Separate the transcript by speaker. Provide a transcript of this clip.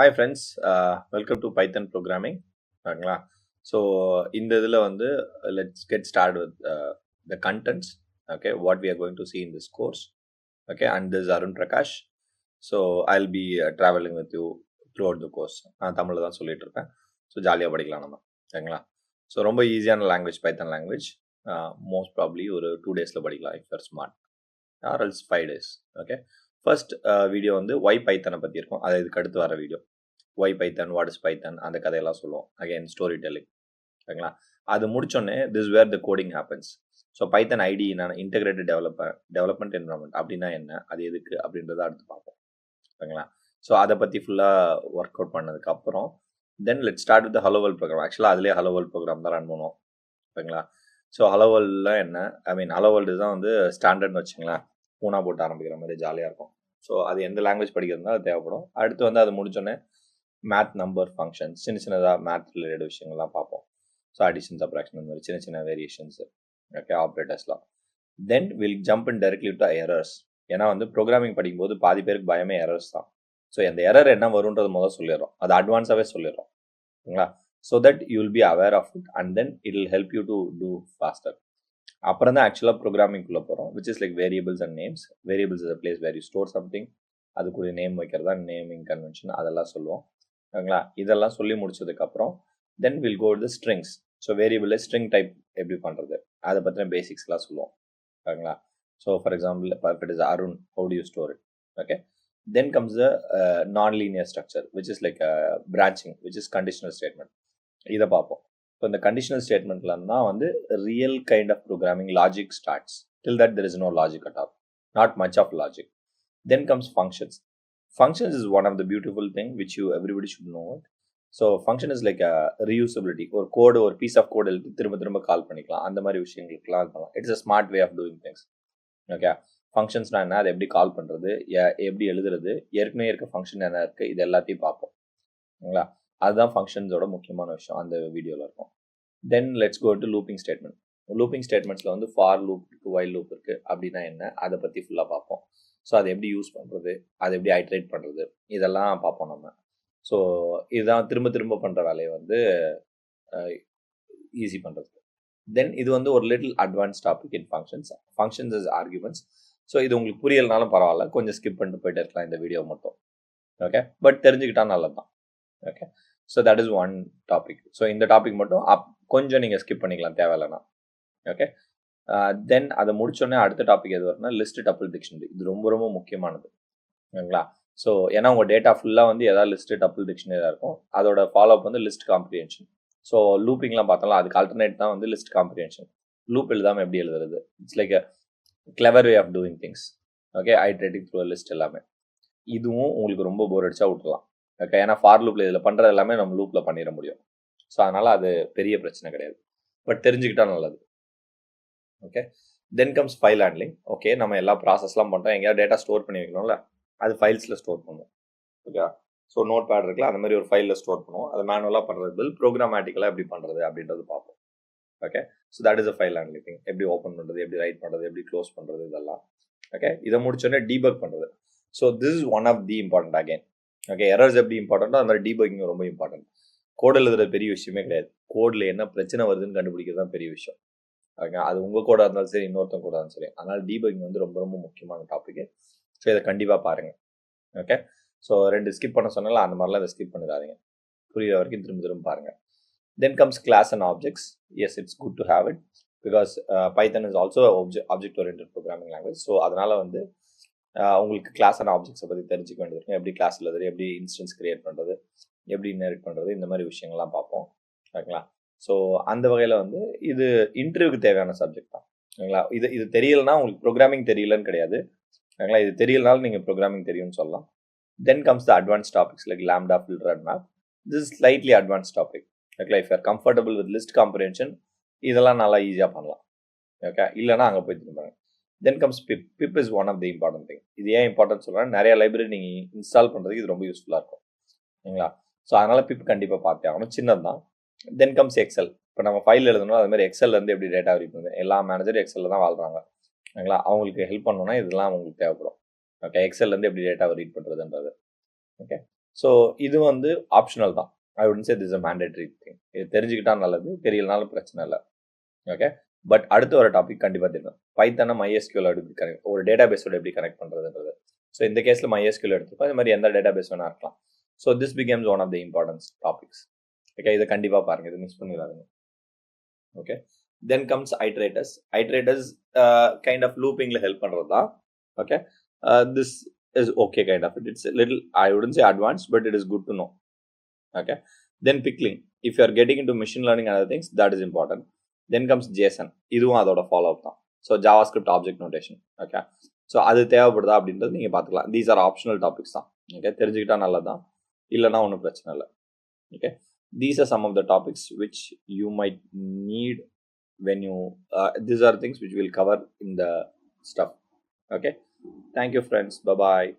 Speaker 1: Hi friends, welcome to Python programming. ஓகேங்களா? So இந்த இதில் வந்து let's get started with the contents. Okay, what we are going to see in this course. Okay, and this is Arun Prakash. So I'll be traveling with you throughout the course. நான் தமிழில் தான் சொல்லிட்டு இருப்பேன். So ஜாலியாக படிக்கலாம் நம்ம. ஓகேங்களா? So ரொம்ப ஈஸியான லாங்குவேஜ் பைத்தன் லாங்குவேஜ். மோஸ்ட் ப்ராப்ளி ஒரு 2 daysல படிக்கலாம் if you're smart. or else 5 days. Okay, first video வந்து ஒய் பைத்தனை பற்றி இருக்கும். அது இதுக்கு அடுத்து வர video why python, what is python, அந்த கதையெல்லாம் சொல்லுவோம். Again story telling. ஓகேங்களா? அது முடிச்சோடனே this where the coding happens. So python ID என்னன்னா இன்டெகிரேட்டட் டெவலப்மெண்ட் என்வரான்மெண்ட் அப்படின்னா என்ன, அது எதுக்கு அப்படின்றத அடுத்து பார்ப்போம். ஓகேங்களா? ஸோ அதை பற்றி ஃபுல்லாக ஒர்க் அவுட் பண்ணதுக்கு அப்புறம் then let start with hello world program. ஆக்சுவலாக அதிலே ஹலோ வேர்ல்ட் ப்ரோக்ராம் தான் ரன் பண்ணுவோம். ஓகேங்களா? ஸோ ஹலோ வேர்ல்டில் என்ன, ஐ மீன் ஹலோ வேர்ல்டு தான் வந்து ஸ்டாண்டர்ட்னு வச்சுங்களேன். பூனா போட்டு ஆரம்பிக்கிற மாதிரி ஜாலியாக இருக்கும். ஸோ அது எந்த லாங்குவேஜ் படிக்கிறதுனா அது தேவைப்படும். அடுத்து வந்து அது முடிச்சோடனே மேத், நம்பர், ஃபங்க்ஷன்ஸ், சின்ன சின்னதாக மேத் ரிலேட்டட் விஷயங்கள்லாம் பார்ப்போம். ஸோ அடிஷன், சப்ராக்ஷன், இந்த மாதிரி சின்ன சின்ன வேரியேஷன்ஸ், ஓகே, ஆப்ரேட்டர்ஸ்லாம். Then will jump in directly to errors. ஏன்னா வந்து ப்ரோக்ராமிங் படிக்கும்போது பாதி பேருக்கு பயமே எரர்ஸ் தான். ஸோ அந்த எரர் என்ன வரும்ன்றது முதல் சொல்லிடுறோம், அது அட்வான்ஸாகவே சொல்லிடுறோம். ஓகேங்களா? So that you will be aware of it and then it will help you to do faster. அப்புறம் தான் ஆக்சுவலாக ப்ரோக்ராமிங்குள்ளே போகிறோம், which is like variables and names. Variables is a place where you store something, அதுக்குரிய name வைக்கிறதா naming convention, அதெல்லாம் சொல்லுவோம். ஓகேங்களா? இதெல்லாம் சொல்லி முடிச்சதுக்கப்புறம் then will go to strings. So வேரியபிளில் ஸ்ட்ரிங் டைப் எப்படி பண்ணுறது, அதை பற்றின பேசிக்ஸ்லாம் சொல்லுவோம். ஓகேங்களா? So for example it is Arun, how do you store it. Okay, then comes the non linear structure which is like branching which is conditional statement. இதை பார்ப்போம். ஸோ இந்த கண்டிஷனல் ஸ்டேட்மெண்ட்ல தான் வந்து real kind of programming logic starts. Till that there is no logic at all, not much of logic. Then comes functions. Functions is one of the beautiful thing which everybody should know it. So function is like a reusability. ஒரு கோடு, ஒரு piece of கோடு எழுதி திரும்ப திரும்ப கால் பண்ணிக்கலாம், அந்த மாதிரி விஷயங்களுக்குலாம் பண்ணலாம். It's a smart way of doing things. Okay, ஃபங்க்ஷன்ஸ்னா என்ன, அதை எப்படி கால் பண்ணுறது, எப்படி எழுதுறது, ஏற்கனவே இருக்க ஃபங்க்ஷன் என்ன இருக்குது, இது எல்லாத்தையும் பார்ப்போம். ஓகேங்களா? அதுதான் ஃபங்க்ஷன்ஸோட முக்கியமான விஷயம் அந்த வீடியோவில் இருக்கும். Then let's go to looping statement. Looping ஸ்டேட்மெண்ட்ஸில் வந்து ஃபார் லூப் இருக்குது, வைல் லூப் இருக்குது. அப்படின்னா என்ன, அதை பற்றி ஃபுல்லாக பார்ப்போம். ஸோ அதை எப்படி யூஸ் பண்ணுறது, அதை எப்படி ஐட்ரேட் பண்ணுறது, இதெல்லாம் பார்ப்போம் நம்ம. ஸோ இதுதான் திரும்ப திரும்ப பண்ணுற வேலையை வந்து ஈஸி பண்ணுறது. தென் இது வந்து ஒரு little advance topic in functions. Functions is arguments. So இது உங்களுக்கு புரியலனாலும் பரவாயில்ல, கொஞ்சம் ஸ்கிப் பண்ணிட்டு போயிட்டு இருக்கலாம் இந்த வீடியோ மட்டும். ஓகே, பட் தெரிஞ்சுக்கிட்டா நல்லது தான். Okay, so that is one topic. So இந்த டாபிக் மட்டும் கொஞ்சம் நீங்கள் ஸ்கிப் பண்ணிக்கலாம் தேவையில்லைனா. ஓகே, தென் அதை முடிச்சோடனே அடுத்த டாபிக் எது வரும்னா லிஸ்ட் டப்பிள் டிக்ஷனரி. இது ரொம்ப ரொம்ப முக்கியமானது. ஓகேங்களா? ஸோ ஏன்னா உங்கள் டேட்டா ஃபுல்லாக வந்து ஏதாவது லிஸ்ட் டப்பிள் டிக்ஷனரியாக இருக்கும். அதோட ஃபாலோ அப் வந்து லிஸ்ட் காம்ப்ரிஹென்ஷன். ஸோ லூப்பிங்லாம் பார்த்தோம்னா அதுக்கு ஆல்டர்னேட் தான் வந்து லிஸ்ட் காம்ப்ரிஹென்ஷன். லூப் எழுதாமல் எப்படி எழுதுறது, it's like a clever way of doing things. Okay, iterating through list எல்லாமே. இதுவும் உங்களுக்கு ரொம்ப போர் அடிச்சா விட்டுலாம். ஓகே, ஏன்னா ஃபார் லூப்பில் இதில் பண்ணுறது எல்லாமே நம்ம லூப்பில் பண்ணிட முடியும். ஸோ அதனால் அது பெரிய பிரச்சனை கிடையாது, பட் தெரிஞ்சுக்கிட்டா நல்லது. Okay, then comes file handling. Okay, நம்ம எல்லா ப்ராசஸ்லாம் பண்ணுறோம், எங்கேயாவது டேட்டா ஸ்டோர் பண்ணி வைக்கணும்ல, அது ஃபைல்ஸில் ஸ்டோர் பண்ணுவோம். ஓகே, ஸோ நோட் பேட் இருக்குல்ல, அந்த மாதிரி ஒரு ஃபைலில் ஸ்டோர் பண்ணுவோம். அது மேனுவலாக பண்ணுறது, ப்ரோக்ராமேட்டிக்கலாக எப்படி பண்ணுறது அப்படின்றது பார்ப்போம். Okay, so that is a file handling. எப்படி ஓப்பன் பண்ணுறது, எப்படி ரைட் பண்ணுறது, எப்படி க்ளோஸ் பண்ணுறது, இதெல்லாம். ஓகே, இதை முடிச்சோடனே டீபக் பண்ணுறது. So this is one of the important again. Okay, errors எப்படி இம்பார்ட்டன்ட்டோ அது மாதிரி டீபக்கிங் ரொம்ப இம்பார்ட்டன்ட். கோட் எழுதுறது பெரிய விஷயமே கிடையாது, கோடில் என்ன பிரச்சனை வருதுன்னு கண்டுபிடிக்கிறது தான் பெரிய விஷயம். ஓகே, அது உங்கள் கூட இருந்தாலும் சரி, இன்னொருத்தங்க கூட இருந்தாலும் சரி. அதனால் டீபக்கிங் வந்து ரொம்ப ரொம்ப முக்கியமான டாபிக். ஸோ இதை கண்டிப்பாக பாருங்கள். ஓகே, ஸோ 2 ஸ்கிப் பண்ண சொன்னால அந்த மாதிரிலாம் இதை ஸ்கிப் பண்ணிடாதீங்க, புரியுற வரைக்கும் திரும்ப திரும்ப பாருங்கள். Then comes class and objects. Yes, it's good to have it because Python is also object oriented programming language. So அதனால் வந்து உங்களுக்கு கிளாஸ் அண்ட் ஆப்ஜெக்ட்ஸை பற்றி தெரிஞ்சுக்க வேண்டியது, எப்படி கிளாஸ் எழுதுறது, எப்படி இன்ஸ்டன்ஸ் கிரியேட் பண்ணுறது, எப்படி இன்ஹெரிட் பண்ணுறது, இந்த மாதிரி விஷயங்கள்லாம் பார்ப்போம். ஓகேங்களா? ஸோ அந்த வகையில் வந்து இது இன்டர்வியூக்கு தேவையான சப்ஜெக்ட் தான். ஓகேங்களா? இது தெரியலனா உங்களுக்கு ப்ரோக்ராமிங் தெரியலன்னு கிடையாது. ஓகேங்களா? இது தெரியலனாலும் நீங்கள் ப்ரோக்ராமிங் தெரியும்னு சொல்லலாம். Then comes the advance topics like lambda, filter and map. This is slightly advance topic. Okay, if your comfortable with list comprehension, இதெல்லாம் நல்லா ஈஸியாக பண்ணலாம். ஓகே, இல்லைனா அங்கே போய் திரும்ப. Then comes pip. Pip is one of the important thing. இது ஏன் இம்பார்ட்டன்ட் சொல்கிறேன், நிறைய லைப்ரரி நீங்கள் இன்ஸ்டால் பண்ணுறதுக்கு இது ரொம்ப யூஸ்ஃபுல்லாக இருக்கும். ஓகேங்களா? ஸோ அதனால் பிப் கண்டிப்பாக பார்த்தே ஆகணும், சின்னது தான். Then comes Excel. இப்போ நம்ம ஃபைல் எழுதணும், அது மாதிரி எக்ஸல்லேருந்து எப்படி டேட்டா ரீட் பண்ணுறது, எல்லா மேனேஜரும் எக்ஸலில் தான் வாழ்கிறாங்க. ஓகேங்களா? அவங்களுக்கு ஹெல்ப் பண்ணணும்னா இதெல்லாம் உங்களுக்கு தேவைப்படும். ஓகே, எக்ஸல்லேருந்து எப்படி டேட்டாவை ரீட் பண்ணுறதுன்றது. ஓகே, ஸோ இது வந்து ஆப்ஷனல் தான். ஐ wouldn't say this is a mandatory thing. இது தெரிஞ்சுக்கிட்டா நல்லது, தெரியலனாலும் பிரச்சனை இல்லை. ஓகே, பட் அடுத்து ஒரு டாபிக் கண்டிப்பாக தெரியும். பைத்தானை MySQL எப்படி கனெக்ட், ஒரு டேட்டா பேஸோட எப்படி கனெக்ட் பண்ணுறதுன்றது. ஸோ இந்த கேஸில் MySQL எடுத்துப்போம். இது மாதிரி எந்த டேட்டா பேஸ் வேணா இருக்கலாம். So this becomes one of the importance topics. Okay, இதை கண்டிப்பாக பாருங்க, இது மிஸ் பண்ணிடாதுங்க. Okay, then comes iterators. Iterators kind of லூப்பிங்ல ஹெல்ப் பண்ணுறது தான். Okay, this is okay kind of it. It's a little, I wouldn't say advanced, but it is good to know. Okay, then pickling. If you are getting into machine learning and other things, that is important. Then comes JSON. இதுவும் அதோட follow up தான். So JavaScript object notation. Okay, so அது தேவைப்படுதா அப்படின்றது நீங்கள் பார்த்துக்கலாம். These are optional topics தான். Okay, தெரிஞ்சுக்கிட்டா நல்லதான், இல்லைனா ஒன்றும் பிரச்சனை இல்லை. Okay, these are some of the topics which you might need when you these are things which we'll cover in the stuff. Okay, thank you friends, bye bye.